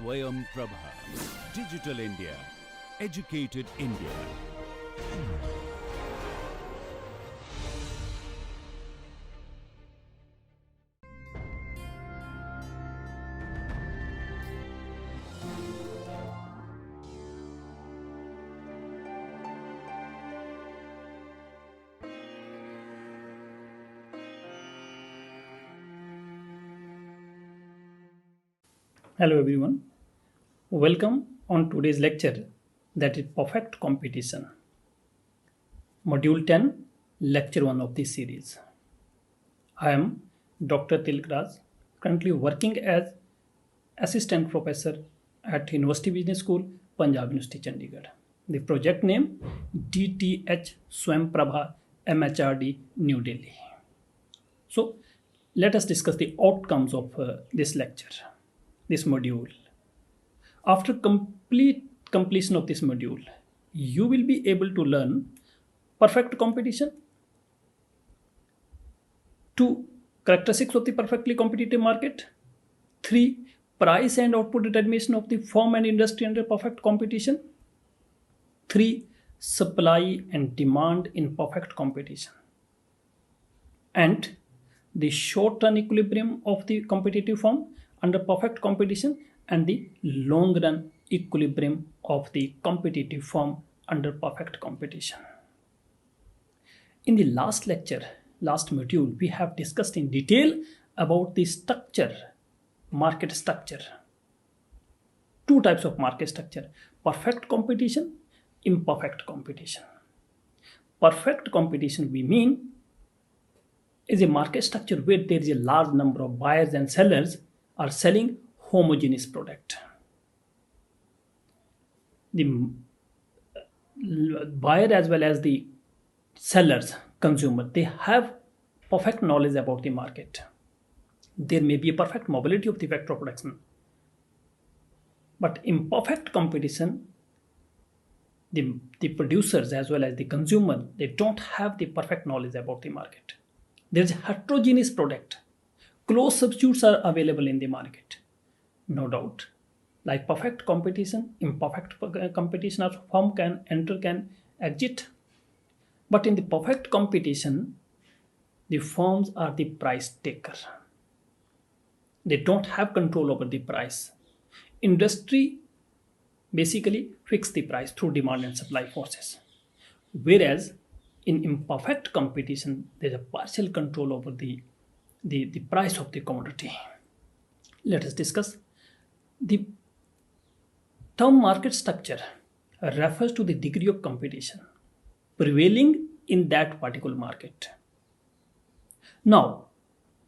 Swayam Prabha. Digital India. Educated India. Hello everyone. Welcome on today's lecture, that is Perfect Competition. Module 10, Lecture 1 of this series. I am Dr. Tilak Raj, currently working as Assistant Professor at University Business School, Punjab University, Chandigarh. The project name DTH Swayam Prabha MHRD, New Delhi. So let us discuss the outcomes of this lecture, this module. After completion of this module, you will be able to learn perfect competition, 2. Characteristics of the perfectly competitive market, 3. Price and output determination of the firm and industry under perfect competition, 3. Supply and demand in perfect competition, and the short-run equilibrium of the competitive firm under perfect competition and the long-run equilibrium of the competitive firm under perfect competition. In the last lecture, last module, we have discussed in detail about the structure, market structure. Two types of market structure: perfect competition, imperfect competition. Perfect competition, we mean, is a market structure where there is a large number of buyers and sellers are selling homogeneous product. The buyer as well as the sellers, consumer, they have perfect knowledge about the market. There may be a perfect mobility of the vector production, but imperfect competition, the producers as well as the consumer, they don't have the perfect knowledge about the market. There is a heterogeneous product. Close substitutes are available in the market, no doubt. Like perfect competition, imperfect competition, also firm can enter, can exit. But in the perfect competition, the firms are the price taker. They don't have control over the price. Industry basically fix the price through demand and supply forces. Whereas in imperfect competition, there's a partial control over the price of the commodity. Let us discuss. The term market structure refers to the degree of competition prevailing in that particular market. Now,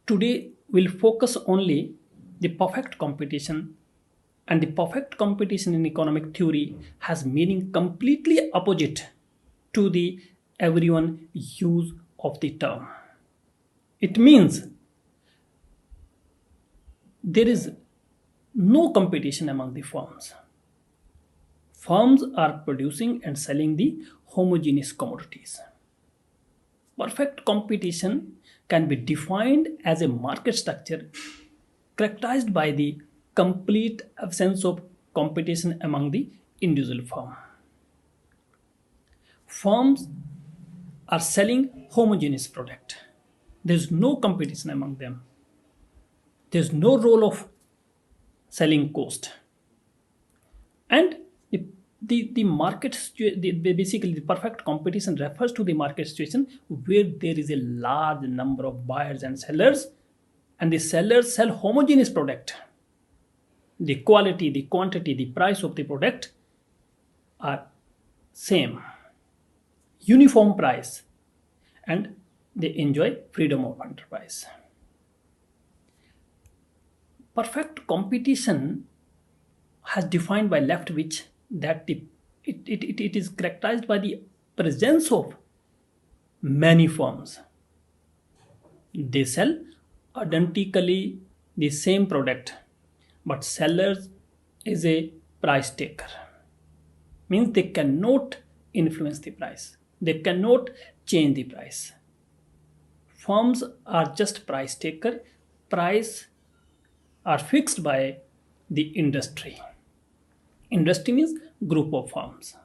today we'll focus only the perfect competition, and the perfect competition in economic theory has meaning completely opposite to the everyone use of the term. It means there is no competition among the firms. Firms are producing and selling the homogeneous commodities. Perfect competition can be defined as a market structure characterized by the complete absence of competition among the individual firms. Firms are selling homogeneous product. There's no competition among them. There's no role of selling cost. And the market, basically the perfect competition refers to the market situation where there is a large number of buyers and sellers, and the sellers sell homogeneous product. The quality, the quantity, the price of the product are same, uniform price, and they enjoy freedom of enterprise. Perfect competition has defined by Leftovich that it is characterized by the presence of many firms. They sell identically the same product, but sellers is a price taker. Means they cannot influence the price. They cannot change the price. Firms are just price taker. Price are fixed by the industry. Industry means group of firms.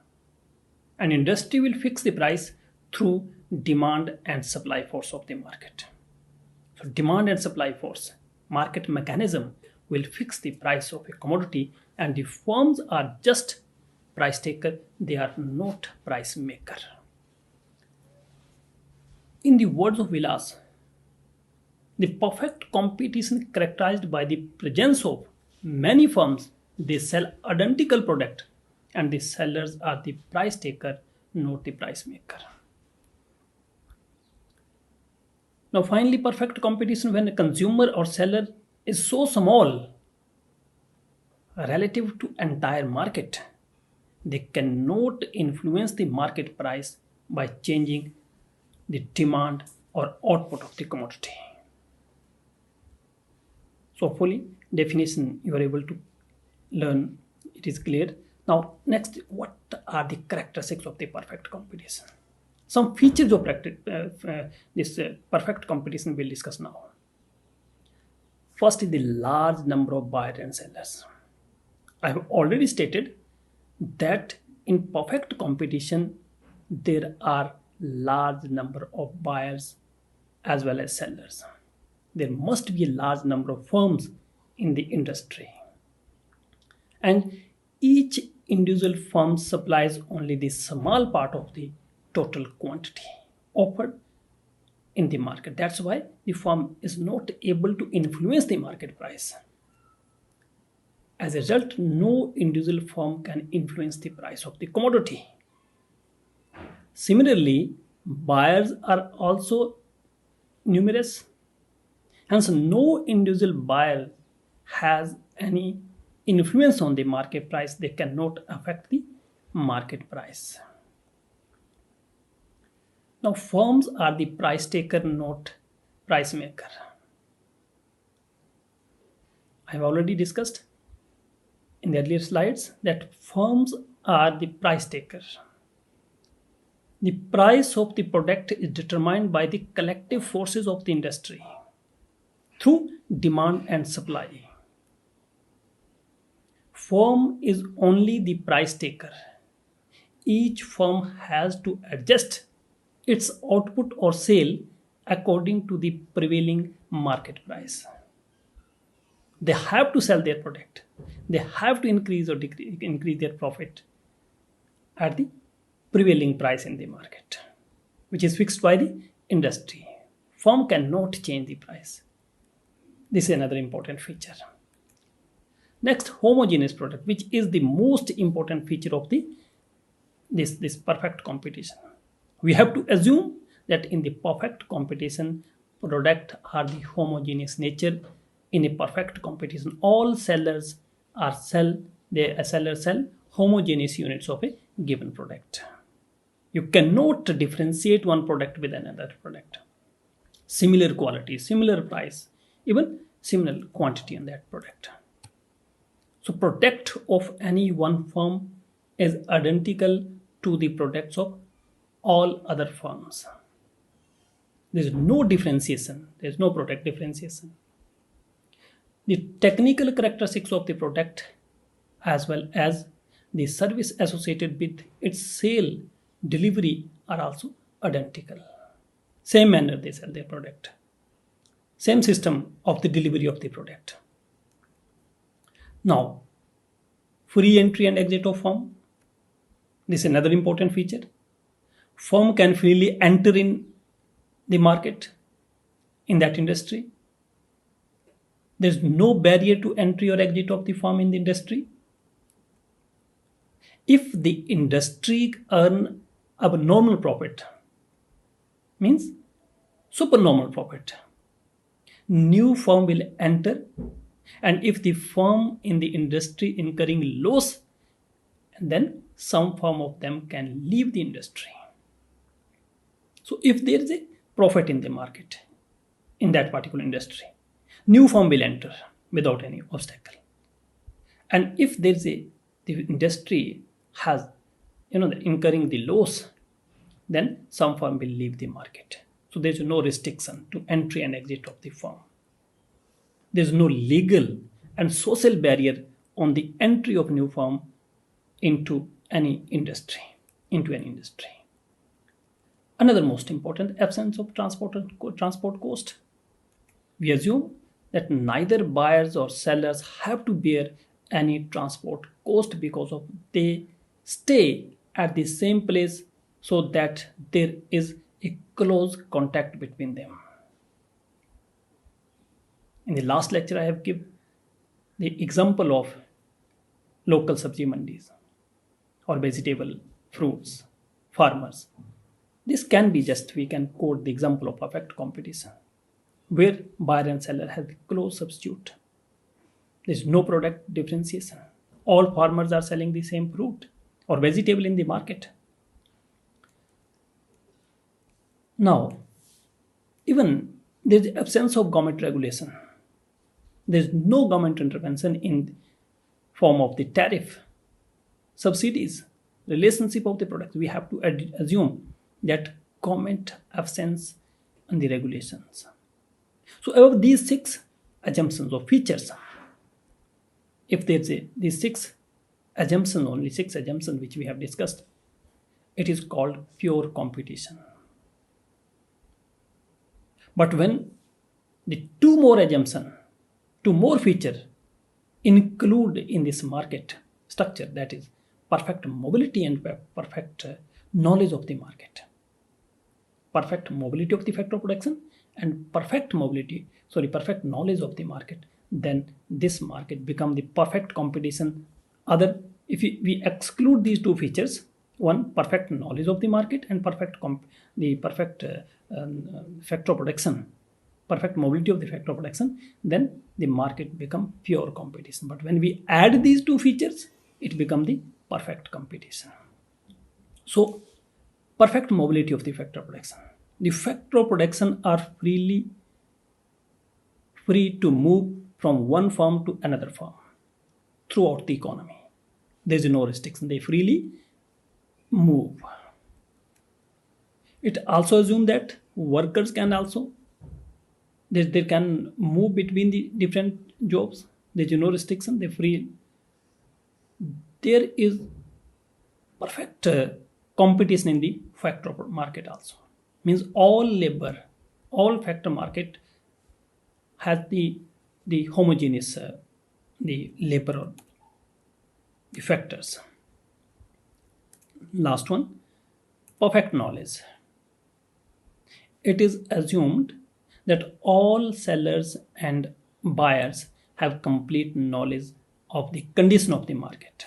An industry will fix the price through demand and supply force of the market. So demand and supply force, market mechanism will fix the price of a commodity, and the firms are just price taker, they are not price maker. In the words of Vilas, the perfect competition characterized by the presence of many firms, they sell identical product and the sellers are the price taker, not the price maker. Now finally, perfect competition when a consumer or seller is so small relative to entire market, they cannot influence the market price by changing the demand or output of the commodity. So hopefully definition you are able to learn, it is clear. Now next, what are the characteristics of the perfect competition? Some features of this perfect competition we'll discuss now. First is the large number of buyers and sellers. I have already stated that in perfect competition there are large number of buyers as well as sellers. There must be a large number of firms in the industry, and each individual firm supplies only the small part of the total quantity offered in the market. That's why the firm is not able to influence the market price. As a result, no individual firm can influence the price of the commodity. Similarly, buyers are also numerous. Hence, no individual buyer has any influence on the market price. They cannot affect the market price. Now, firms are the price taker, not price maker. I have already discussed in the earlier slides that firms are the price taker. The price of the product is determined by the collective forces of the industry through demand and supply. Firm is only the price taker. Each firm has to adjust its output or sale according to the prevailing market price. They have to sell their product. They have to increase or increase their profit at the prevailing price in the market, which is fixed by the industry. Firm cannot change the price. This is another important feature. Next, homogeneous product, which is the most important feature of this perfect competition. We have to assume that in the perfect competition, product are the homogeneous nature. In a perfect competition, all sellers sell homogeneous units of a given product. You cannot differentiate one product with another product. Similar quality, similar price, even similar quantity in that product. So product of any one firm is identical to the products of all other firms. There is no differentiation. There is no product differentiation. The technical characteristics of the product as well as the service associated with its sale delivery are also identical. Same manner they sell their product. Same system of the delivery of the product. Now, free entry and exit of firm. This is another important feature. Firm can freely enter in the market in that industry. There is no barrier to entry or exit of the firm in the industry. If the industry earn abnormal profit, means supernormal profit, new firm will enter, and if the firm in the industry incurring loss, then some firm of them can leave the industry. So if there is a profit in the market in that particular industry, new firm will enter without any obstacle. And if there is the industry has incurring the loss, then some firm will leave the market. So there is no restriction to entry and exit of the firm. There is no legal and social barrier on the entry of new firm into any industry, Another most important, absence of transport cost. We assume that neither buyers or sellers have to bear any transport cost because of they stay at the same place, so that there is a close contact between them. In the last lecture, I have given the example of local sabji mandis or vegetable fruits farmers. This can be just, we can quote the example of perfect competition, where buyer and seller have close substitute. There is no product differentiation. All farmers are selling the same fruit or vegetable in the market. Now, even there is absence of government regulation. There is no government intervention in form of the tariff, subsidies, relationship of the products. We have to assume that government absence in the regulations. So above these 6 assumptions or features, if there's these 6 assumptions, only 6 assumptions which we have discussed, it is called pure competition. But when the 2 more assumptions, 2 more features include in this market structure, that is perfect mobility and perfect knowledge of the market, perfect mobility of the factor of production and perfect knowledge of the market, then this market become the perfect competition. If we exclude these 2 features, one, perfect knowledge of the market, and perfect factor of production, perfect mobility of the factor of production, then the market become pure competition. But when we add these 2 features, it become the perfect competition. So perfect mobility of the factor of production. The factor of production are free to move from one firm to another firm throughout the economy. There is no restriction. They freely move. It also assumes that workers can also, they can move between the different jobs. There is no restriction. They free. There is perfect competition in the factor market also. Means all factor market has the homogeneous the labor or the factors. Last one, perfect knowledge. It is assumed that all sellers and buyers have complete knowledge of the condition of the market.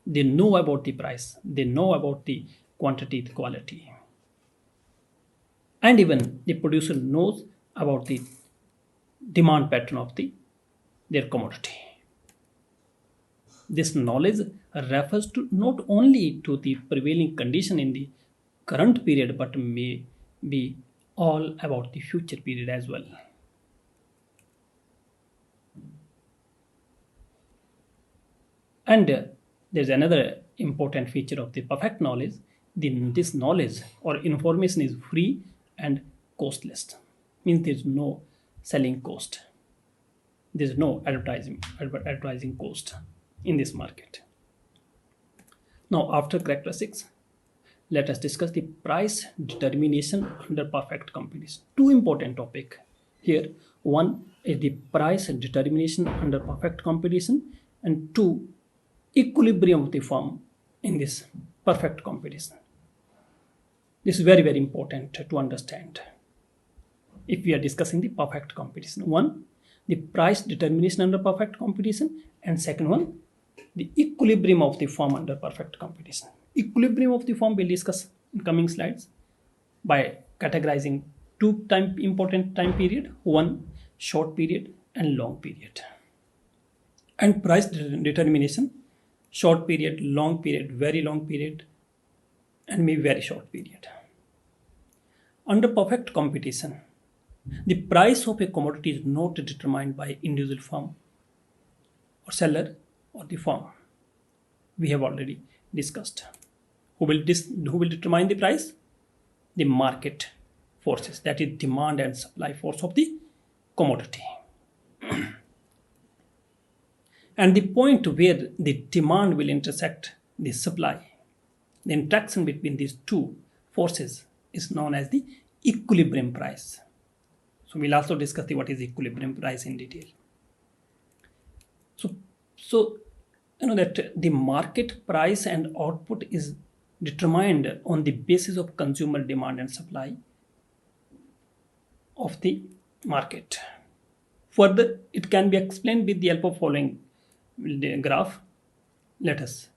They know about the price, they know about the quantity, the quality. And even the producer knows about the demand pattern of their commodity. This knowledge refers to not only to the prevailing condition in the current period, but may be all about the future period as well. And there's another important feature of the perfect knowledge. This knowledge or information is free and costless. Means there's no selling cost. There's no advertising cost in this market. Now, after characteristics, let us discuss the price determination under perfect competition. 2 important topics here. One is the price determination under perfect competition, and 2, equilibrium of the firm in this perfect competition. This is very, very important to understand if we are discussing the perfect competition. One, the price determination under perfect competition, and second one, the equilibrium of the firm under perfect competition. Equilibrium of the firm we'll discuss in coming slides by categorizing 2 important time period, one short period and long period. And price determination, short period, long period, very long period, and maybe very short period. Under perfect competition, the price of a commodity is not determined by individual firm or seller or the firm. We have already discussed. Who will determine the price? The market forces, that is demand and supply force of the commodity. And the point where the demand will intersect the supply, the interaction between these two forces is known as the equilibrium price. So we'll also discuss what is equilibrium price in detail. So you know that the market price and output is determined on the basis of consumer demand and supply of the market. Further, it can be explained with the help of following graph. Let us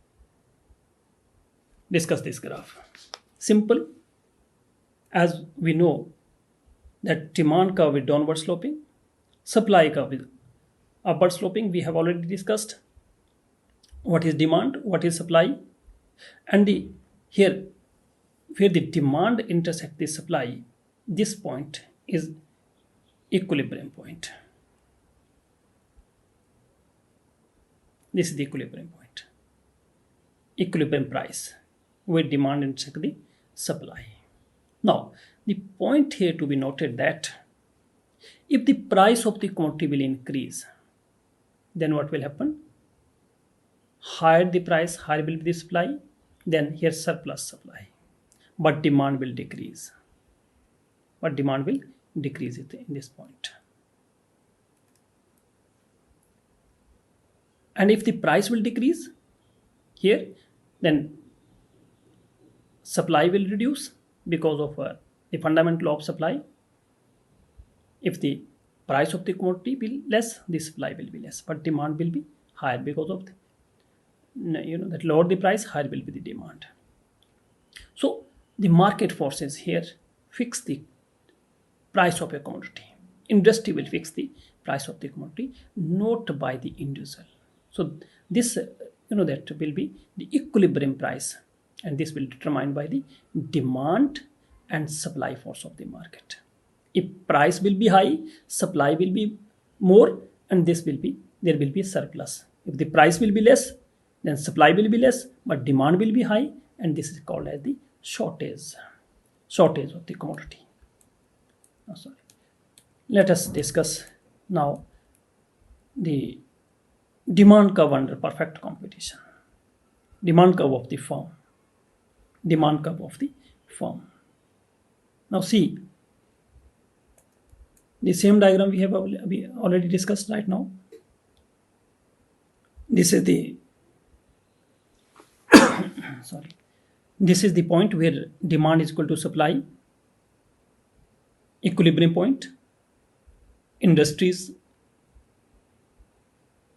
discuss this graph. Simple, as we know that demand curve is downward sloping, supply curve is upward sloping. We have already discussed what is demand, what is supply, and the here where the demand intersect the supply, this point is equilibrium point. This is the equilibrium point, equilibrium price, where demand intersect the supply. Now, the point here to be noted that if the price of the commodity will increase, then what will happen? Higher the price, higher will be the supply, then here surplus supply, but demand will decrease. But demand will decrease it in this point. And if the price will decrease here, then supply will reduce because of the fundamental law of supply. If the price of the commodity will be less, the supply will be less, but demand will be higher because of the, that lower the price, higher will be the demand. So the market forces here fix the price of a commodity. Industry will fix the price of the commodity, not by the individual. So this that will be the equilibrium price, and this will be determined by the demand and supply force of the market. If price will be high, supply will be more, and there will be a surplus. If the price will be less, then supply will be less, but demand will be high, and this is called as the shortage of the commodity. Let us discuss now the demand curve under perfect competition. Demand curve of the firm. Demand curve of the firm. Now see, the same diagram we already discussed right now. This is the This is the point where demand is equal to supply, equilibrium point. Industries,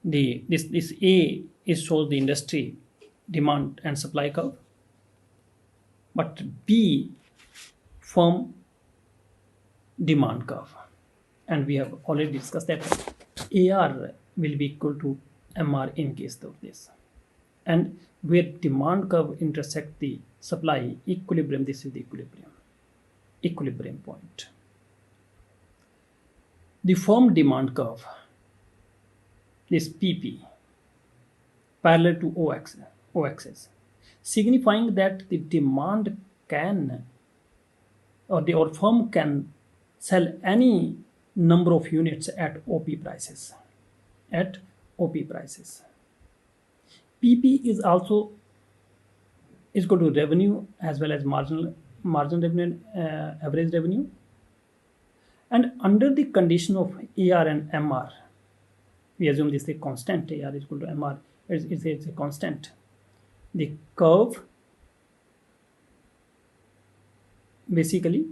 this A shows the industry demand and supply curve, but B firm demand curve, and we have already discussed that AR will be equal to MR in case of this, and where demand curve intersect the supply equilibrium, this is the equilibrium point. The firm demand curve, this PP, parallel to O axis, signifying that the demand can, or firm can sell any number of units at OP prices. PP is also equal to revenue as well as margin revenue, average revenue. And under the condition of AR and MR, we assume this is a constant. AR is equal to MR, it's a constant. The curve basically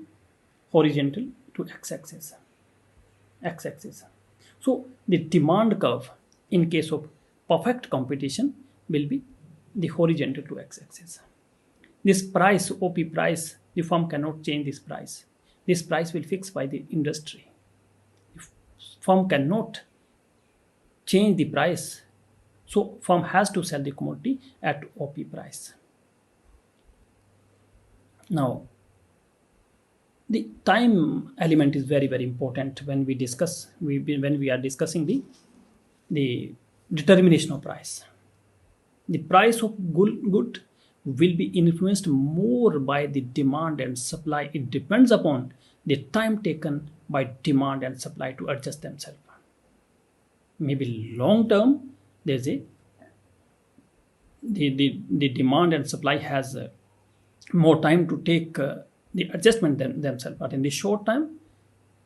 horizontal to x-axis. So the demand curve in case of perfect competition will be the horizontal to x-axis. This price, OP price, the firm cannot change this price. This price will fix by the industry. If firm cannot change the price, so firm has to sell the commodity at OP price. Now, the time element is very, very important when we are discussing the determination of price. The price of good will be influenced more by the demand and supply. It depends upon the time taken by demand and supply to adjust themselves. Maybe long term, there's a the demand and supply has more time to take the adjustment themselves, but in the short time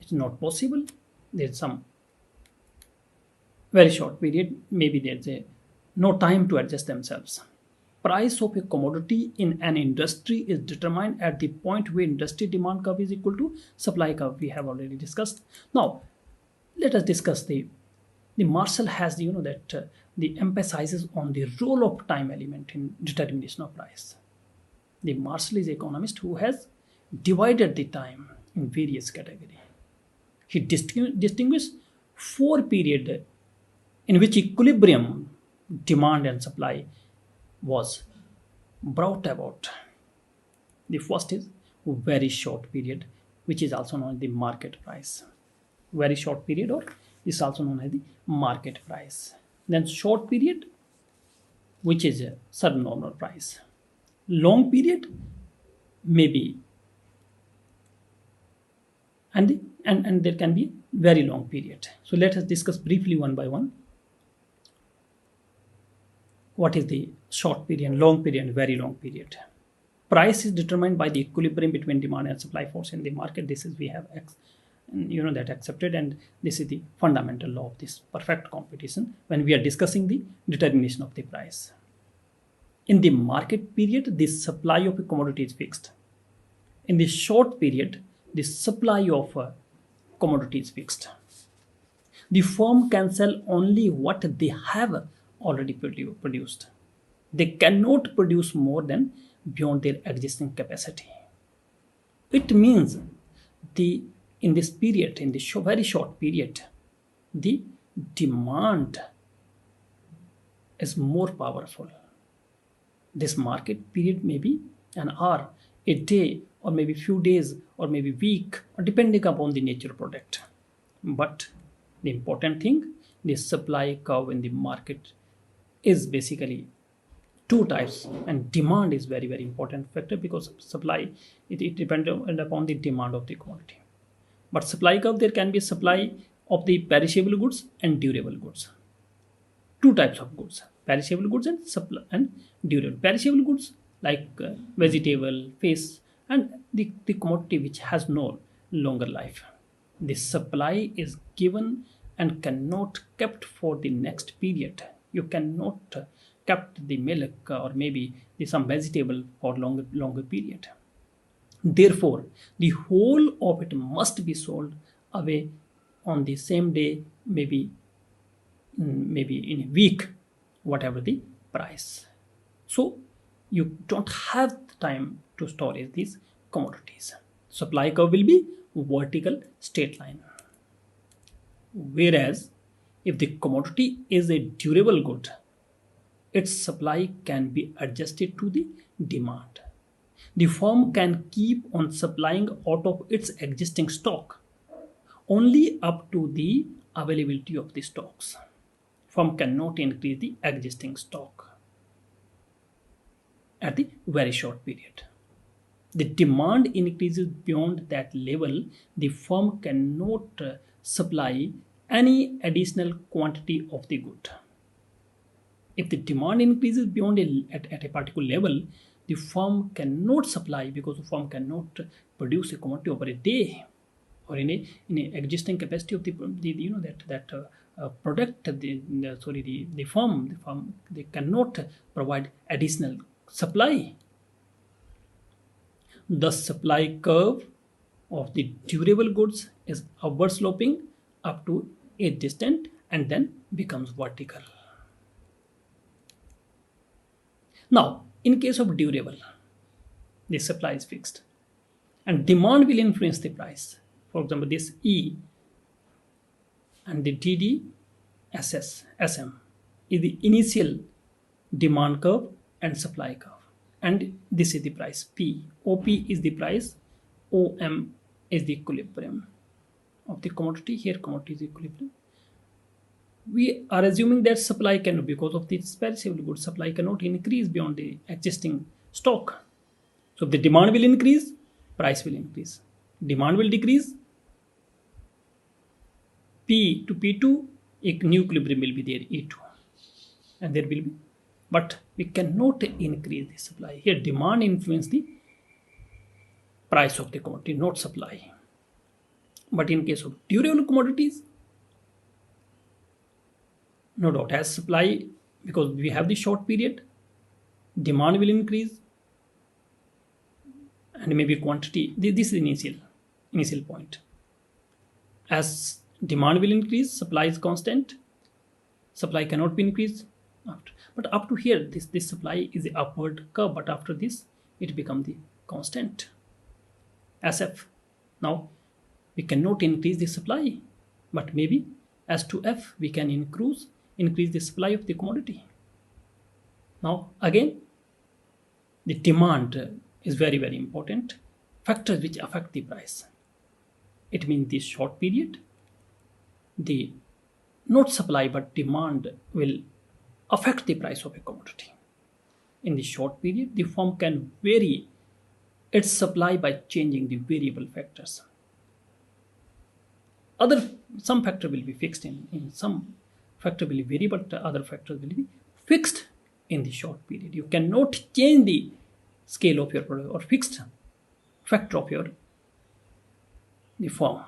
it's not possible. There's some very short period, maybe there's a no time to adjust themselves. Price of a commodity in an industry is determined at the point where industry demand curve is equal to supply curve. We have already discussed. Now let us discuss the Marshall has that the emphasizes on the role of time element in determination of price. The Marshall is an economist who has divided the time in various categories. He distinguished 4 periods in which equilibrium demand and supply was brought about. The first is very short period, which is also known as the market price. Very short period, or is also known as the market price. Then short period, which is a subnormal price. Long period, maybe, and there can be very long period. So let us discuss briefly one by one. What is the short period, long period, and very long period? Price is determined by the equilibrium between demand and supply force in the market. This is we have that accepted, and this is the fundamental law of this perfect competition when we are discussing the determination of the price. In the market period, the supply of a commodity is fixed. In the short period, the supply of a commodity is fixed. The firm can sell only what they have already produced. They cannot produce more than beyond their existing capacity. It means in this period, in the very short period, the demand is more powerful. This market period may be an hour, a day, or maybe few days, or maybe week, or depending upon the nature of product. But the important thing, the supply curve in the market is basically 2 types, and demand is very, very important factor, because supply, it depends upon the demand of the commodity. But supply curve, there can be supply of the perishable goods and durable goods. 2 types of goods, perishable goods and supply and durable. Perishable goods like vegetable, fish, and the commodity which has no longer life. The supply is given and cannot kept for the next period. You cannot kept the milk or maybe some vegetable for longer period. Therefore, the whole of it must be sold away on the same day, maybe in a week, whatever the price. So you don't have the time to store these commodities. Supply curve will be vertical straight line. Whereas if the commodity is a durable good, its supply can be adjusted to the demand. The firm can keep on supplying out of its existing stock only up to the availability of the stocks. Firm cannot increase the existing stock at the very short period. The demand increases beyond that level, the firm cannot supply any additional quantity of the good. If the demand increases beyond at a particular level, the firm cannot supply, because the firm cannot produce a commodity over a day or in a existing capacity of the product. The firm they cannot provide additional supply. The supply curve of the durable goods is upward sloping up to a distance and then becomes vertical. Now, in case of durable, the supply is fixed and demand will influence the price. For example, this E and the DD SM is the initial demand curve and supply curve, and this is the price P. OP is the price, OM is the equilibrium of the commodity. Here commodity is equilibrium. We are assuming that supply cannot, because of this perishable goods, supply cannot increase beyond the existing stock. So if the demand will increase, price will increase. Demand will decrease, P to P2, a new equilibrium will be there, E2. and there will be, but we cannot increase the supply. Here demand influence the price of the commodity, not supply. But in case of durable commodities, no doubt, as supply, because we have the short period, demand will increase, and maybe quantity. This is initial point. As demand will increase, supply is constant. Supply cannot be increased after. But up to here, this supply is the upward curve. But after this, it becomes the constant. SF. Now we cannot increase the supply, but maybe as to F we can increase the supply of the commodity. Now again, the demand is very, very important. Factors which affect the price. It means the short period, the not supply but demand will affect the price of a commodity. In the short period, the firm can vary its supply by changing the variable factors. Some factor will be fixed in some factor will be variable, other factors will be fixed in the short period. You cannot change the scale of your product or fixed factor of the firm.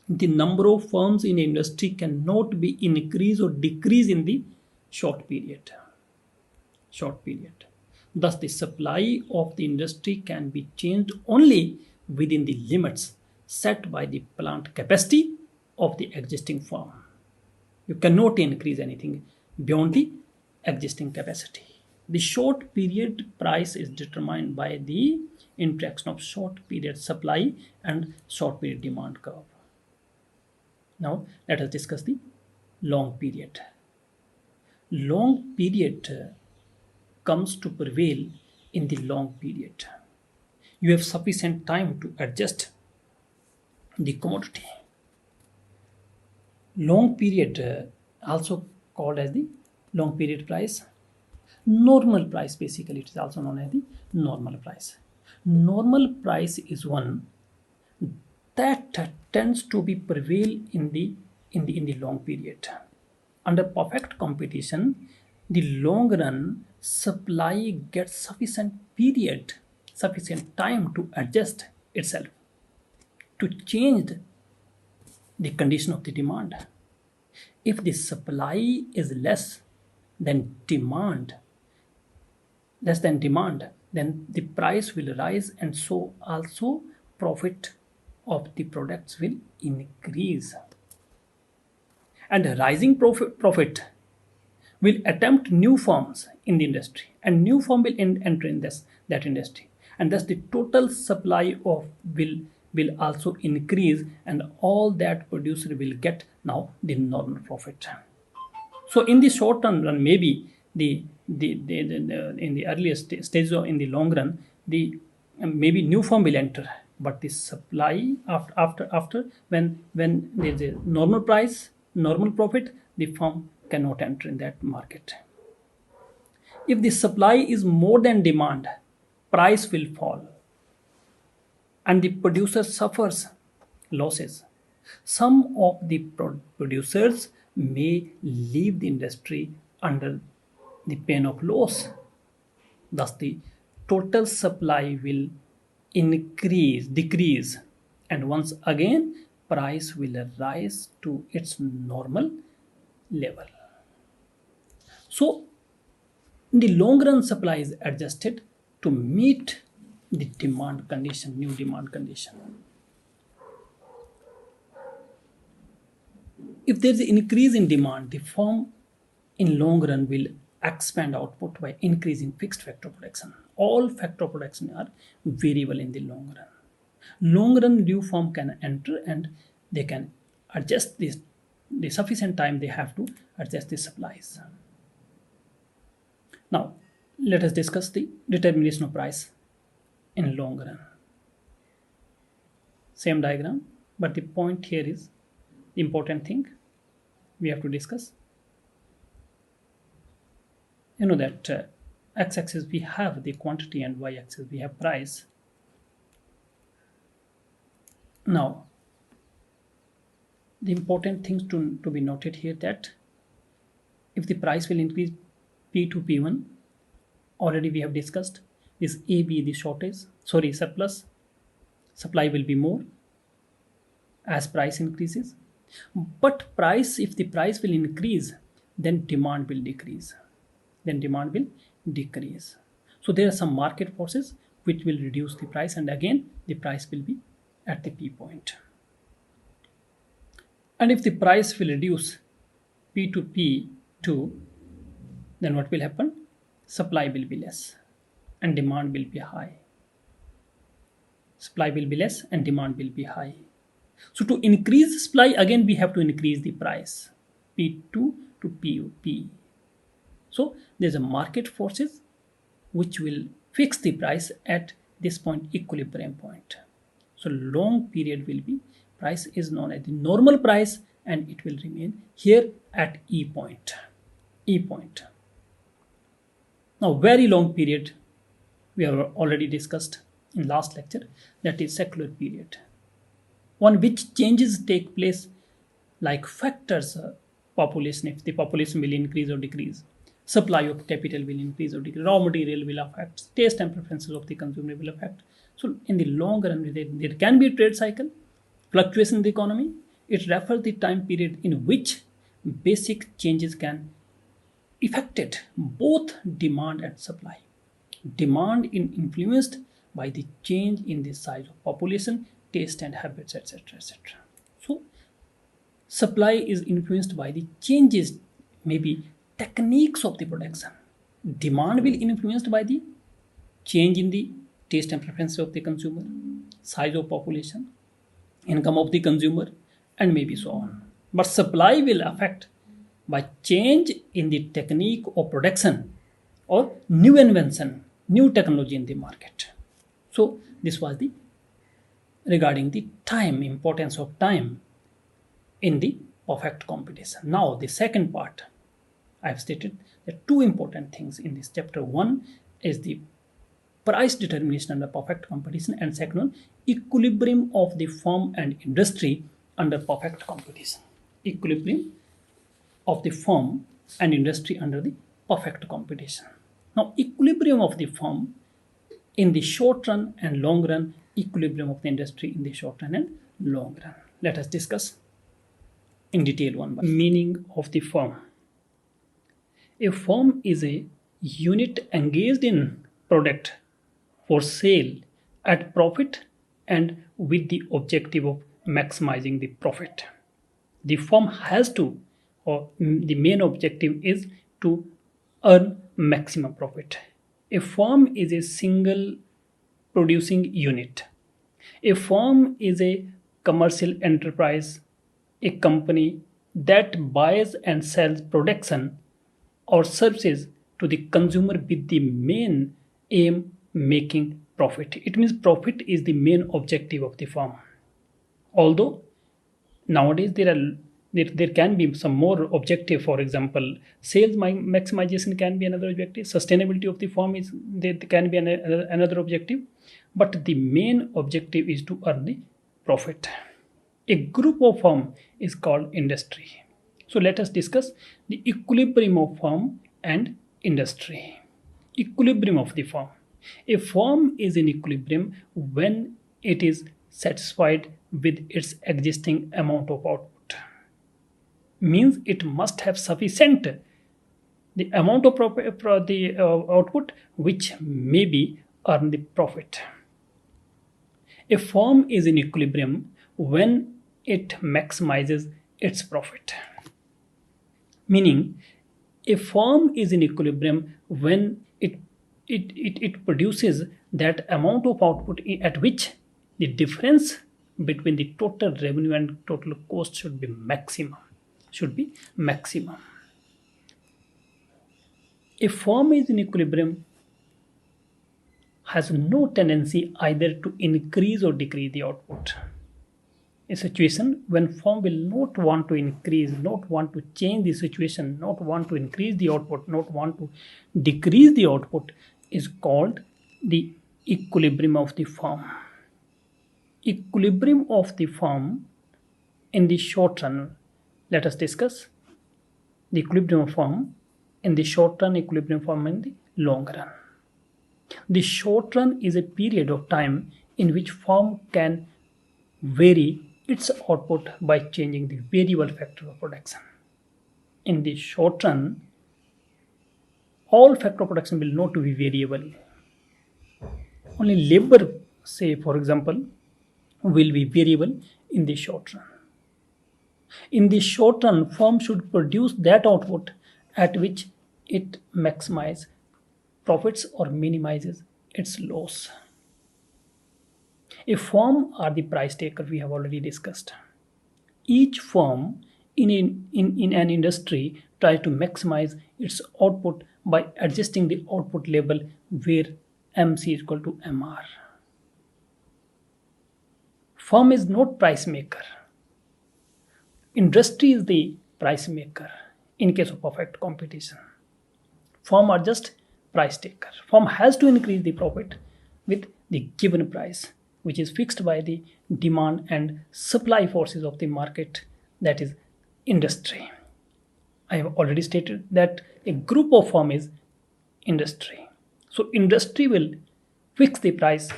The number of firms in industry cannot be increased or decreased in the short period. Thus, the supply of the industry can be changed only within the limits set by the plant capacity of the existing firm. You cannot increase anything beyond the existing capacity. The short period price is determined by the interaction of short period supply and short period demand curve. Now let us discuss the long period. Long period comes to prevail in the long period. You have sufficient time to adjust the commodity. Long period, also called as the long period price. Normal price, basically it is also known as the normal price. Normal price is one that tends to be prevail in the long period. Under perfect competition, the long run supply gets sufficient time to adjust itself, to change the condition of the demand. If the supply is less than demand, then the price will rise, and so also profit of the products will increase. And rising profit will attempt new firms in the industry, and new firm will enter in that industry, and thus the total supply of will also increase, and all that producer will get now the normal profit. So in the short run, maybe in the earliest stage or in the long run, the maybe new firm will enter, but the supply after when there is a normal price, normal profit, the firm cannot enter in that market. If the supply is more than demand, price will fall, and the producer suffers losses. Some of the producers may leave the industry under the pain of loss. Thus, the total supply will decrease, and once again, price will rise to its normal level. So, in the long run, supply is adjusted to meet the demand condition, new demand condition. If there is an increase in demand, the firm in long run will expand output by increasing fixed factor production. All factor production are variable in the long run. Long run, new firm can enter and they can adjust this. The sufficient time they have to adjust the supplies. Now, let us discuss the determination of price in long run. Same diagram, but the point here is the important thing we have to discuss. You know that x-axis we have the quantity and y-axis we have price. Now, the important things to be noted here that if the price will increase P to P1, already we have discussed this AB the surplus, supply will be more as price increases. But if the price will increase, then demand will decrease. So there are some market forces which will reduce the price, and again the price will be at the P point. And if the price will reduce P to P2, then what will happen? Supply will be less and demand will be high. Supply will be less and demand will be high. So to increase supply, again we have to increase the price, P2 to P. So there's a market forces which will fix the price at this point, equilibrium point. So long period will be, price is known as the normal price, and it will remain here at E point. Now very long period we have already discussed in last lecture, that is secular period, on which changes take place like factors, population, if the population will increase or decrease, supply of capital will increase or decrease, raw material will affect, taste and preferences of the consumer will affect. So in the long run, there can be a trade cycle, fluctuation in the economy. It refers the time period in which basic changes can affect both demand and supply. Demand is influenced by the change in the size of population, taste and habits, etc. So supply is influenced by the changes, maybe techniques of the production. Demand will influenced by the change in the taste and preferences of the consumer, size of population, income of the consumer, and maybe so on. But supply will affect by change in the technique of production or new invention, new technology in the market. So this was the regarding the time, importance of time in the perfect competition. Now the second part, I have stated that two important things in this chapter. One is the price determination under perfect competition, and second one, equilibrium of the firm and industry under perfect competition. Equilibrium of the firm and industry under the perfect competition. Now equilibrium of the firm in the short run and long run, equilibrium of the industry in the short run and long run. Let us discuss in detail one by one. Meaning of the firm. A firm is a unit engaged in product for sale at profit and with the objective of maximizing the profit. The firm has to, or the main objective is to earn maximum profit. A firm is a single producing unit. A firm is a commercial enterprise, a company that buys and sells production or services to the consumer with the main aim making profit. It means profit is the main objective of the firm. Although nowadays there can be some more objective. For example, sales maximization can be another objective. Sustainability of the firm is there can be another objective, but the main objective is to earn the profit. A group of firm is called industry. So let us discuss the equilibrium of firm and industry. Equilibrium of the firm. A firm is in equilibrium when it is satisfied with its existing amount of output. Means it must have sufficient the amount of output which may be earn the profit. A firm is in equilibrium when it maximizes its profit. Meaning a firm is in equilibrium when it produces that amount of output at which the difference between the total revenue and total cost should be maximum. A firm is in equilibrium has no tendency either to increase or decrease the output. A situation when firm will not want to increase, not want to change the situation, not want to increase the output, not want to decrease the output is called the equilibrium of the firm. Equilibrium of the firm in the short run. Let us discuss the equilibrium form in the short run, equilibrium form in the long run. The short run is a period of time in which firm can vary its output by changing the variable factor of production. In the short run, all factor of production will not be variable. Only labor, say for example, will be variable in the short run. In the short run, firm should produce that output at which it maximizes profits or minimizes its loss. A firm are the price taker, we have already discussed. Each firm in an industry tries to maximize its output by adjusting the output level where MC is equal to MR. Firm is not price maker. Industry is the price maker in case of perfect competition. Firm are just price taker. Firm has to increase the profit with the given price, which is fixed by the demand and supply forces of the market, that is industry. I have already stated that a group of firm is industry. So industry will fix the price.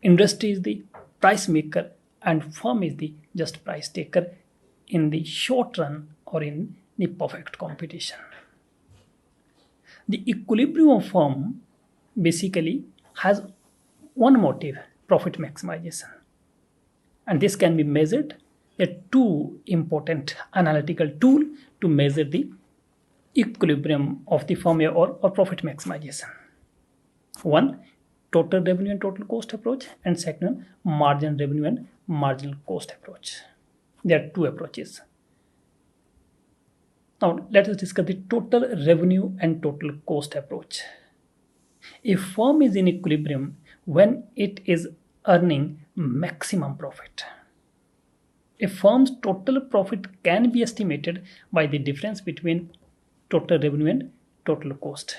Industry is the price maker and firm is the just price taker in the short run or in the perfect competition. The equilibrium of firm basically has one motive, profit maximization. And this can be measured. There are two important analytical tools to measure the equilibrium of the firm or profit maximization. One, total revenue and total cost approach, and second, margin revenue and marginal cost approach. There are two approaches. Now let us discuss the total revenue and total cost approach. A firm is in equilibrium when it is earning maximum profit. A firm's total profit can be estimated by the difference between total revenue and total cost.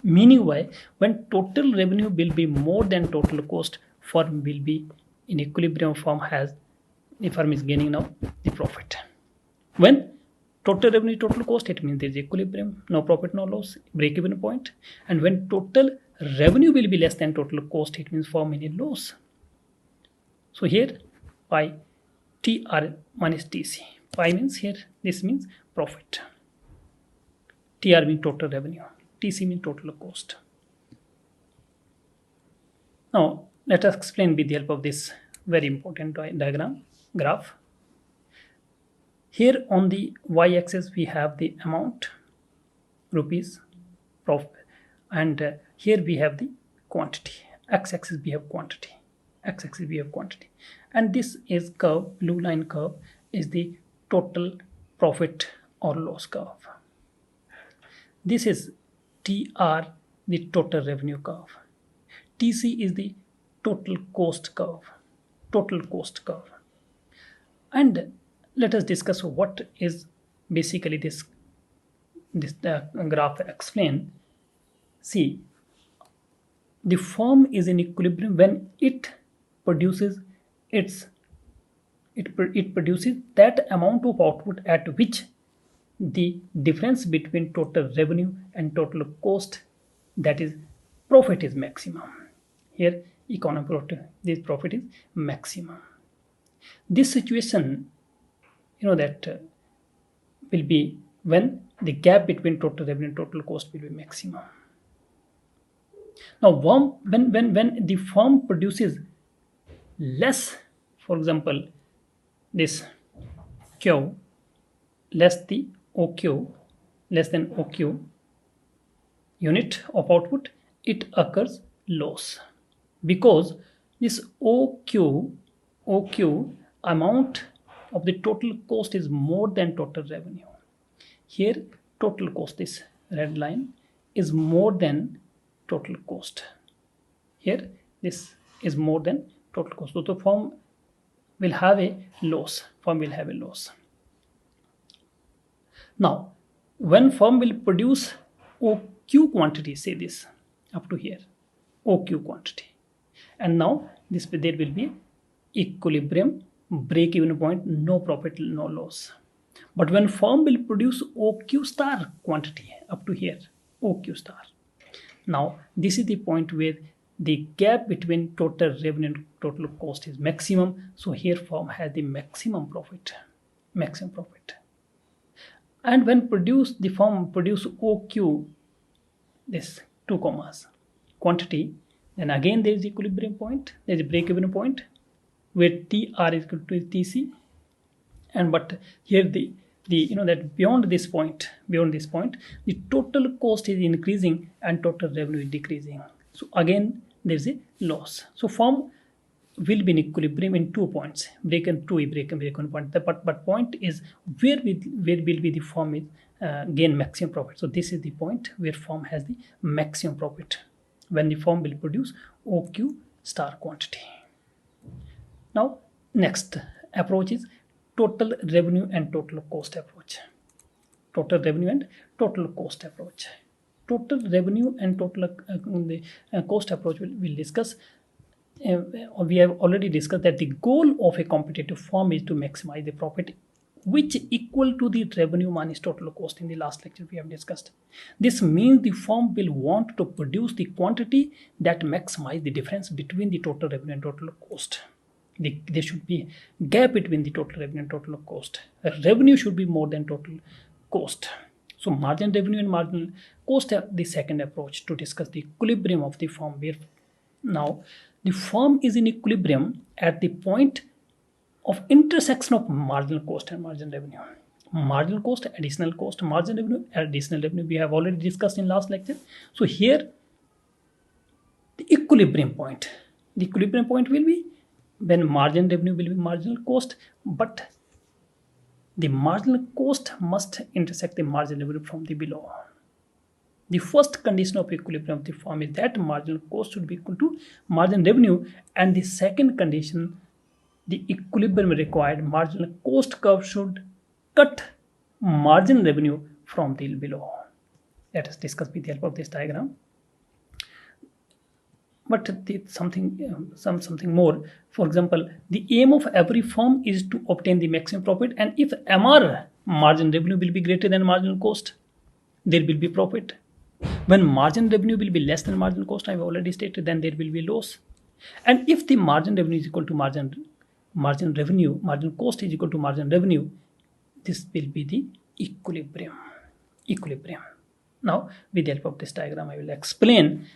Meaning why, when total revenue will be more than total cost, firm will be in equilibrium. The firm is gaining now the profit. When total revenue, total cost, it means there is equilibrium, no profit, no loss, break-even point. And when total revenue will be less than total cost, it means firm in a loss. So here, pi TR minus TC. Pi means here, this means profit. TR means total revenue. TC means total cost. Now, let us explain with the help of this very important diagram, graph. Here on the y-axis we have the amount, rupees, profit, and here we have the quantity. X-axis we have quantity, x-axis we have quantity, and this is curve, blue line curve is the total profit or loss curve. This is TR, the total revenue curve. TC is the total cost curve, and let us discuss what is basically this graph explain. See, the firm is in equilibrium when it produces it produces that amount of output at which the difference between total revenue and total cost, that is profit, is maximum. Here economic profit, this profit is maximum. This situation, that will be when the gap between total revenue and total cost will be maximum. Now when the firm produces less, for example this Q less the OQ, less than OQ unit of output, it occurs loss, because this OQ amount of the total cost is more than total revenue. Here total cost, this red line, is more than total cost. Here this is more than total cost. So the firm will have a loss. Now when firm will produce OQ quantity, say this up to here, OQ quantity, and now there will be equilibrium, break even point, no profit, no loss. But when firm will produce OQ star quantity up to here, OQ star. Now this is the point where the gap between total revenue and total cost is maximum. So here firm has the maximum profit. And when the firm produce OQ, this 2 commas quantity, then again there is equilibrium point, there is a break-even point where TR is equal to TC, and but here the that beyond this point, the total cost is increasing and total revenue is decreasing. So again there is a loss. So firm will be in equilibrium in 2 points, break-even point. But point is where will be the firm is gain maximum profit. So this is the point where firm has the maximum profit when the firm will produce OQ star quantity. Now next approach is total revenue and total cost approach. Total revenue and total cost approach. Total revenue and total cost approach we'll discuss. We have already discussed that the goal of a competitive firm is to maximize the profit which equal to the revenue minus total cost. In the last lecture we have discussed. This means the firm will want to produce the quantity that maximize the difference between the total revenue and total cost. There should be a gap between the total revenue and total cost. Revenue should be more than total cost. So margin revenue and marginal cost are the second approach to discuss the equilibrium of the firm, where now the firm is in equilibrium at the point of intersection of marginal cost and margin revenue. Marginal cost, additional cost, margin revenue, additional revenue we have already discussed in last lecture. So here the equilibrium point will be when margin revenue will be marginal cost, but the marginal cost must intersect the margin revenue from the below. The first condition of equilibrium of the firm is that marginal cost should be equal to margin revenue, and the second condition, the equilibrium required marginal cost curve should cut margin revenue from the below. Let us discuss with the help of this diagram. But something more. For example, the aim of every firm is to obtain the maximum profit, and if MR margin revenue will be greater than marginal cost, there will be profit. When margin revenue will be less than marginal cost, I have already stated, then there will be loss. And if the margin revenue is equal to margin revenue, margin cost is equal to margin revenue, this will be the equilibrium. Now with the help of this diagram I will explain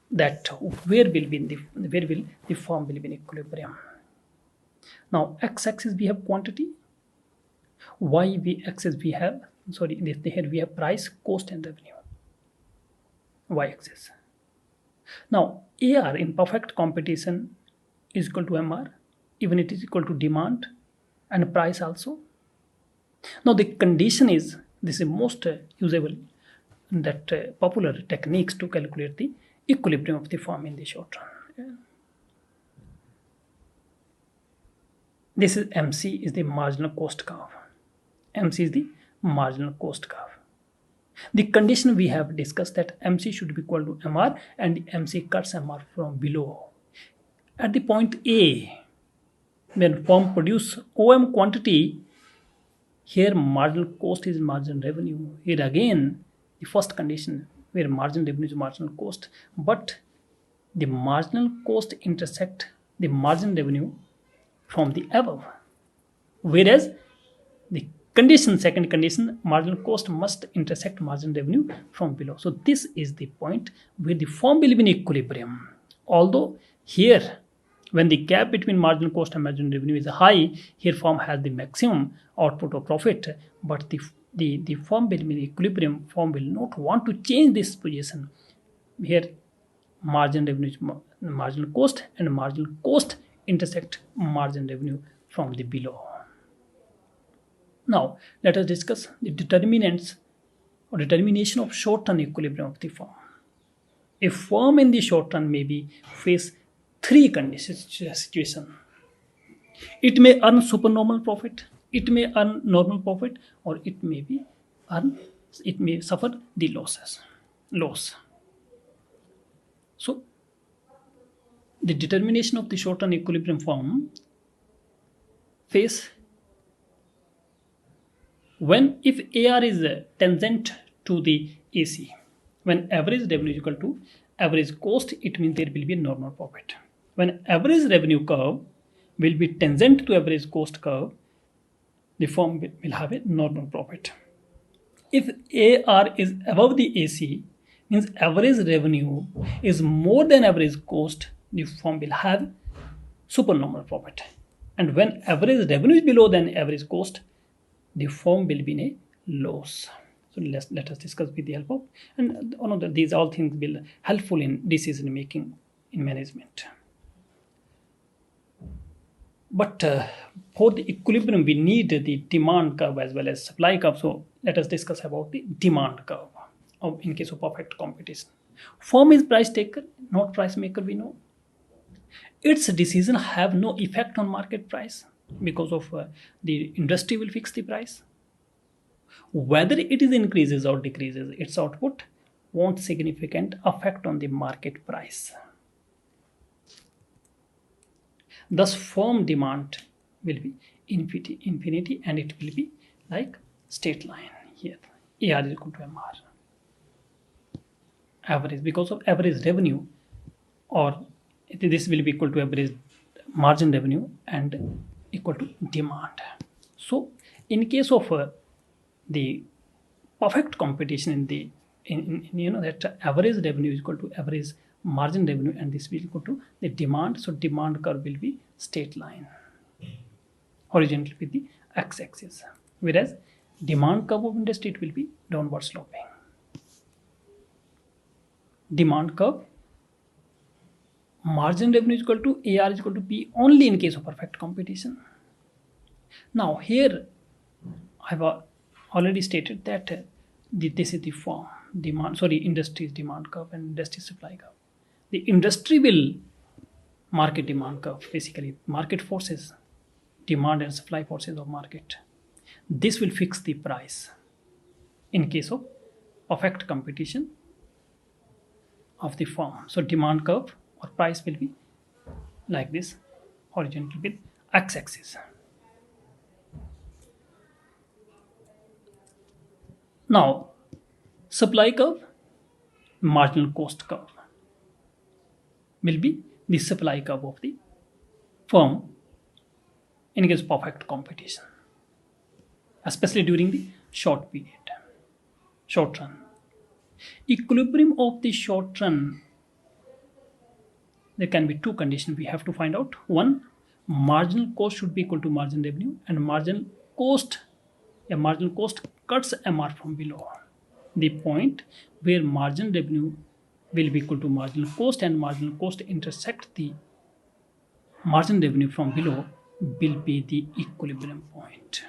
that where will the firm will be in equilibrium. Now x-axis we have quantity, y-axis we have here we have price, cost and revenue. Y-axis. Now AR in perfect competition is equal to MR, even it is equal to demand and price also. Now the condition is, this is most usable, that popular techniques to calculate the equilibrium of the firm in the short run. This is MC is the marginal cost curve. MC is the marginal cost curve. The condition we have discussed that MC should be equal to MR, and MC cuts MR from below. At the point A, when firm produce OM quantity, here marginal cost is margin revenue. Here again the first condition where margin revenue is marginal cost, but the marginal cost intersect the margin revenue from the above, whereas the second condition, marginal cost must intersect margin revenue from below. So this is the point where the firm will be in equilibrium. Although here when the gap between marginal cost and margin revenue is high, here firm has the maximum output or profit, but the firm will be in equilibrium. Firm will not want to change this position. Here margin revenue is marginal cost, and marginal cost intersect margin revenue from the below. Now let us discuss the determinants or determination of short-term equilibrium of the firm. A firm in the short run may be face three situations. It may earn supernormal profit, it may earn normal profit, or it may suffer the loss. So the determination of the short-term equilibrium firm face When if AR is tangent to the AC, when average revenue is equal to average cost, it means there will be a normal profit. When average revenue curve will be tangent to average cost curve, the firm will have a normal profit. If AR is above the AC, means average revenue is more than average cost, the firm will have supernormal profit. And when average revenue is below than average cost, the firm will be in a loss. So let us discuss with the help of, and one of these all things will helpful in decision making in management. But for the equilibrium, we need the demand curve as well as supply curve. So let us discuss about the demand curve in case of perfect competition. Firm is price taker, not price maker, we know. Its decision have no effect on market price because of the industry will fix the price. Whether it is increases or decreases, its output won't significant effect on the market price. Thus, firm demand will be infinity, and it will be like straight line here. AR is equal to MR. Average, because of average revenue, or this will be equal to average margin revenue and equal to demand. So, in case of the perfect competition in that average revenue is equal to average margin revenue, and this will equal to the demand. So demand curve will be straight line horizontal with the x-axis, whereas demand curve of industry, it will be downward sloping. Demand curve, margin revenue is equal to AR is equal to P only in case of perfect competition. Now here I have already stated that this is the form industry's demand curve and industry supply curve. The industry will market demand curve, basically market forces, demand and supply forces of market. This will fix the price in case of perfect competition of the firm. So demand curve or price will be like this, horizontal with x-axis. Now supply curve, marginal cost curve will be the supply curve of the firm in case of perfect competition, especially during the short period, short run. Equilibrium of the short run, there can be two conditions we have to find out. One, marginal cost should be equal to margin revenue, and marginal cost cuts MR from below. The point where margin revenue will be equal to marginal cost and marginal cost intersect the margin revenue from below will be the equilibrium point.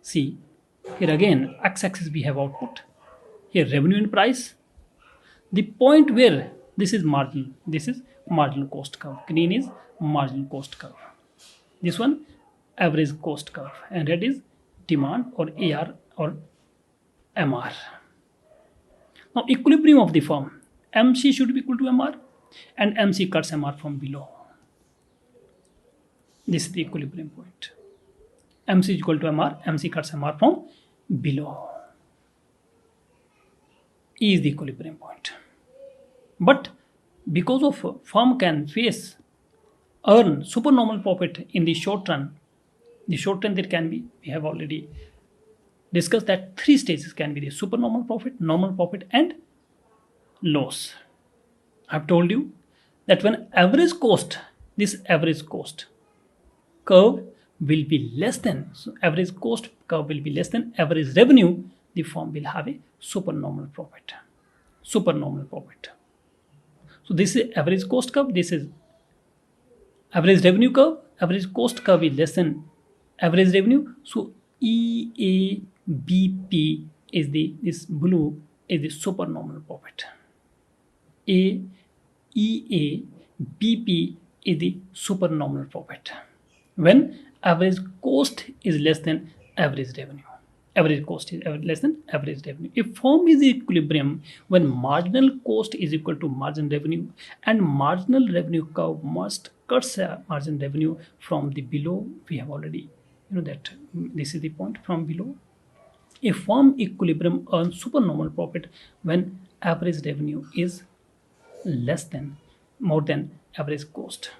See, here again x-axis we have output, here revenue and price. The point where this is marginal cost curve, green is marginal cost curve, this one average cost curve, and red is demand or AR or MR. Now equilibrium of the firm, MC should be equal to MR and MC cuts MR from below. This is the equilibrium point. MC is equal to MR, MC cuts MR from below. E is the equilibrium point. But because of firm can earn supernormal profit in the short run, there can be, we have already discussed that three stages can be the supernormal profit, normal profit and loss. I have told you that when this average cost curve will be less than, so average cost curve will be less than average revenue, the firm will have a supernormal profit. So this is average cost curve, this is average revenue curve. Average cost curve is less than average revenue. So EABP is this blue is the supernormal profit. EABP is the supernormal profit when average cost is less than average revenue. Average cost is less than average revenue. If firm is equilibrium when marginal cost is equal to margin revenue, and marginal revenue curve must cut margin revenue from the below. We have already you know that this is the point from below. A firm equilibrium earns supernormal profit when average revenue is less than more than average cost.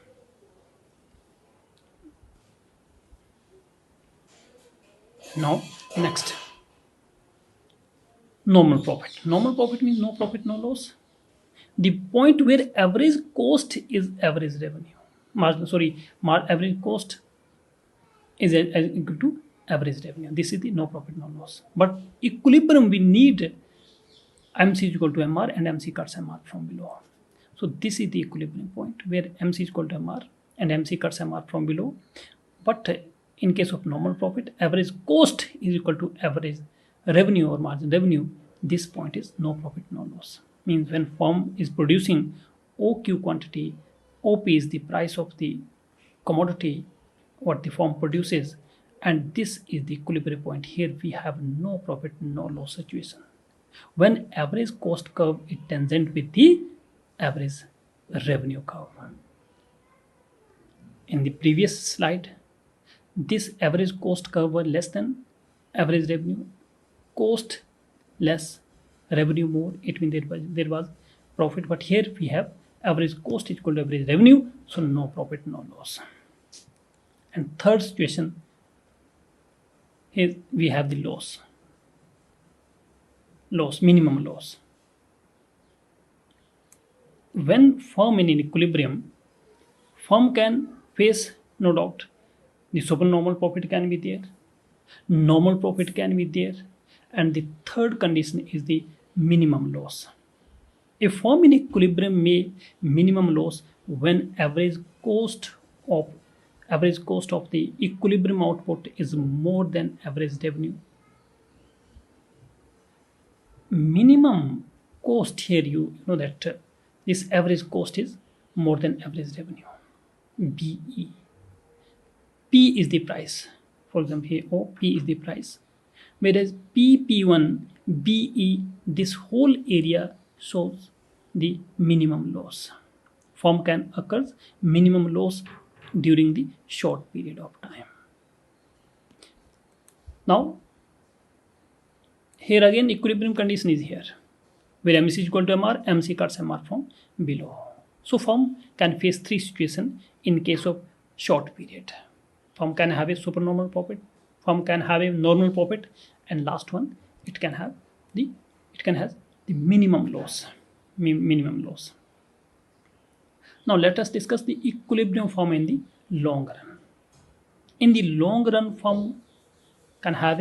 Now next, normal profit. Normal profit means no profit, no loss. The point where average cost is average revenue. Average cost is equal to average revenue. This is the no profit, no loss. But equilibrium, we need MC is equal to MR and MC cuts MR from below. So this is the equilibrium point where MC is equal to MR and MC cuts MR from below. But in case of normal profit, average cost is equal to average revenue or margin revenue. This point is no profit, no loss. Means when firm is producing OQ quantity, OP is the price of the commodity what the firm produces, and this is the equilibrium point. Here we have no profit, no loss situation. When average cost curve is tangent with the average revenue curve. In the previous slide, this average cost curve was less than average revenue. Cost less, revenue more. It means there was profit. But here we have average cost is equal to average revenue, so no profit, no loss. And third situation, here we have the loss. Minimum loss. When firm in equilibrium, firm can face, no doubt, the supernormal profit can be there, normal profit can be there, and the third condition is the minimum loss. A firm in equilibrium may minimum loss when average cost of the equilibrium output is more than average revenue. Minimum cost, here you know that this average cost is more than average revenue. BE. P is the price. For example, here OP is the price. Whereas PP1, BE, this whole area shows the minimum loss. Firm can occur minimum loss during the short period of time. Now, here again equilibrium condition is here, where MC is equal to MR, MC cuts MR from below. So firm can face three situations in case of short period. Firm can have a supernormal profit, firm can have a normal profit, and last one, it can have the minimum loss. Now let us discuss the equilibrium firm in the long run. In the long run, firms can have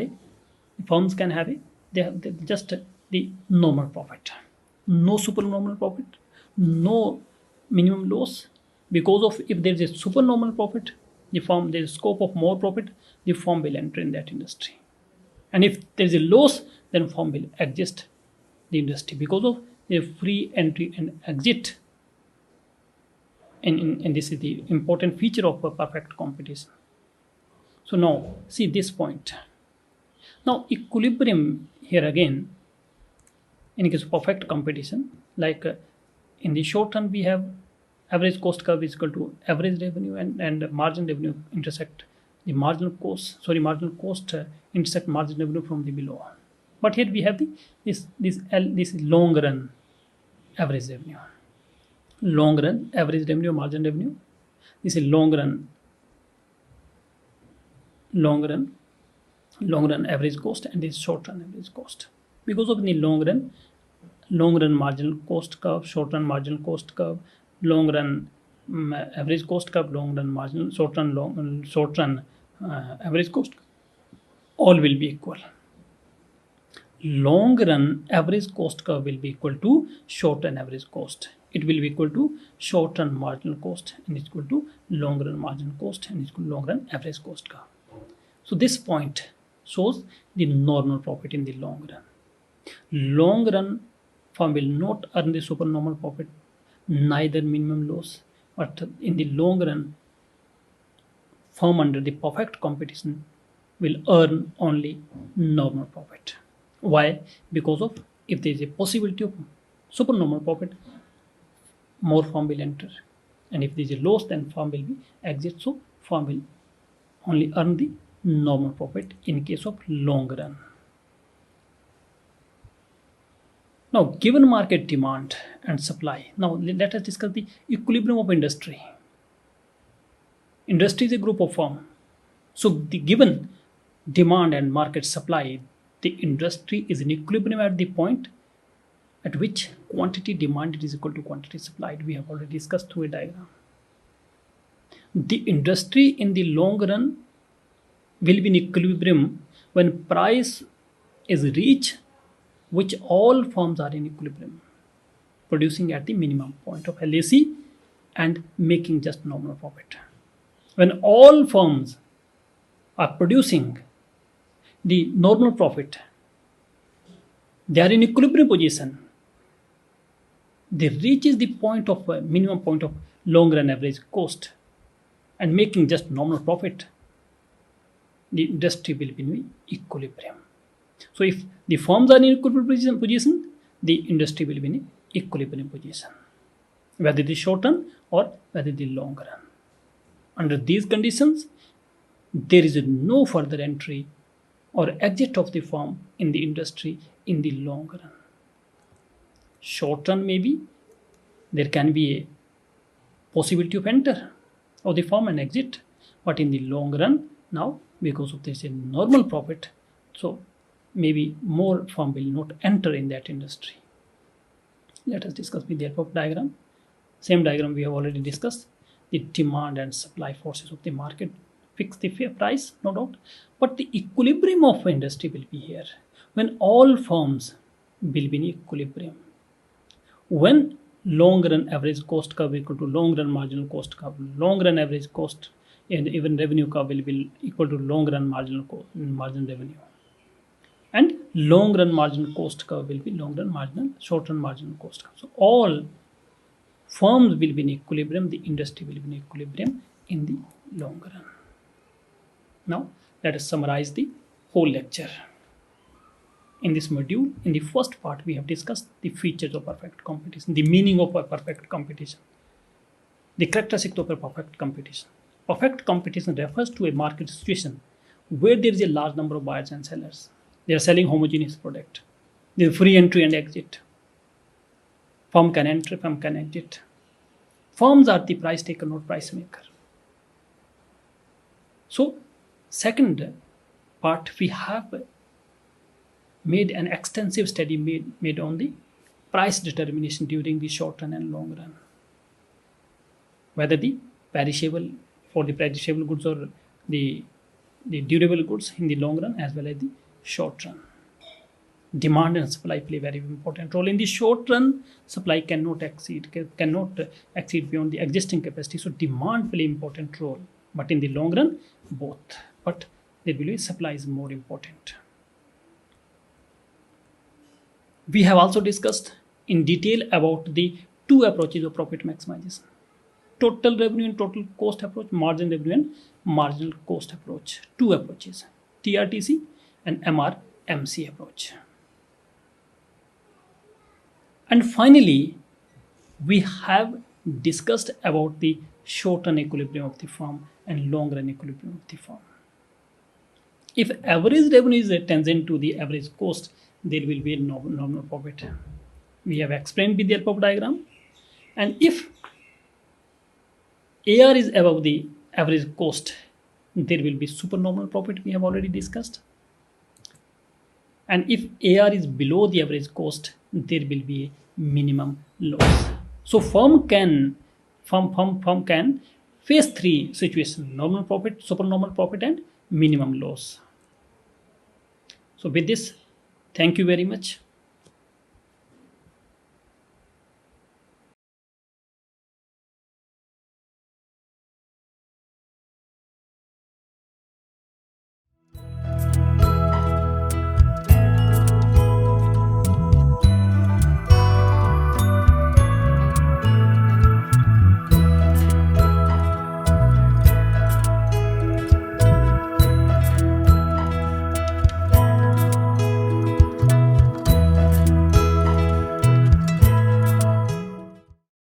just the normal profit, no supernormal profit, no minimum loss. Because of if there is a supernormal profit, there is scope of more profit, the firm will enter in that industry. And if there is a loss, then firm will exit the industry because of the free entry and exit. And this is the important feature of a perfect competition. So now see this point. Now equilibrium here again, in case of perfect competition, like in the short run we have average cost curve is equal to average revenue and margin revenue intersect the marginal cost intersect margin revenue from the below. But here we have this long run average revenue. Long run average revenue, margin revenue. This is long run average cost, and this short run average cost. Because of the long run marginal cost curve, short run marginal cost curve, long run average cost curve, long run marginal, short run average cost, all will be equal. Long run average cost curve will be equal to short run average cost. It will be equal to short run marginal cost and is equal to long run marginal cost and is equal to long run average cost curve. So this point shows the normal profit in the long run. Long run firm will not earn the supernormal profit, neither minimum loss, but in the long run firm under the perfect competition will earn only normal profit. Why? Because of if there is a possibility of supernormal profit, more firm will enter, and if there is a loss, then firm will be exit. So firm will only earn the normal profit in case of long run. Now, given market demand and supply, now let us discuss the equilibrium of industry. Industry is a group of firm. So the given demand and market supply, the industry is in equilibrium at the point at which quantity demanded is equal to quantity supplied. We have already discussed through a diagram. The industry in the long run will be in equilibrium when price is reached which all firms are in equilibrium, producing at the minimum point of LAC and making just nominal profit. When all firms are producing the normal profit, they are in equilibrium position. They reaches the point of minimum point of long run average cost and making just nominal profit, the industry will be in equilibrium. So if the firms are in equilibrium position, the industry will be in equilibrium position, whether it is short run or whether it is long run. Under these conditions, there is no further entry or exit of the firm in the industry in the long run. Short run, maybe there can be a possibility of enter of the firm and exit, but in the long run, now because of this normal profit, so maybe more firm will not enter in that industry. Let us discuss with the help of diagram. Same diagram we have already discussed. The demand and supply forces of the market fix the price, no doubt, but the equilibrium of industry will be here when all firms will be in equilibrium. When long run average cost curve equal to long run marginal cost curve, long run average cost and even revenue curve will be equal to long run marginal revenue, and long run marginal cost curve will be long run marginal short run marginal cost curve. So all firms will be in equilibrium, the industry will be in equilibrium in the long run. Now let us summarize the whole lecture. In this module, in the first part, we have discussed the features of perfect competition, the meaning of a perfect competition, the characteristics of a perfect competition. Perfect competition refers to a market situation where there is a large number of buyers and sellers. They are selling homogeneous product. There is free entry and exit. Firm can enter, firm can exit. Firms are the price taker, not price maker. So, second part, we have made an extensive study made on the price determination during the short run and long run. Whether the perishable for the perishable goods or the durable goods in the long run as well as the short run. Demand and supply play very important role. In the short run, supply cannot exceed beyond the existing capacity. So demand play important role. But in the long run, both. But they believe supply is more important. We have also discussed in detail about the two approaches of profit maximization: total revenue and total cost approach, margin revenue and marginal cost approach. Two approaches, TRTC and MRMC approach. And finally, we have discussed about the short run equilibrium of the firm and long run equilibrium of the firm. If average revenue is tangent to the average cost, there will be a nominal profit. We have explained with the help of diagram. And if AR is above the average cost, there will be supernormal profit, we have already discussed. And if AR is below the average cost, there will be a minimum loss. So firm can face three situations: normal profit, supernormal profit and minimum loss. So with this, thank you very much.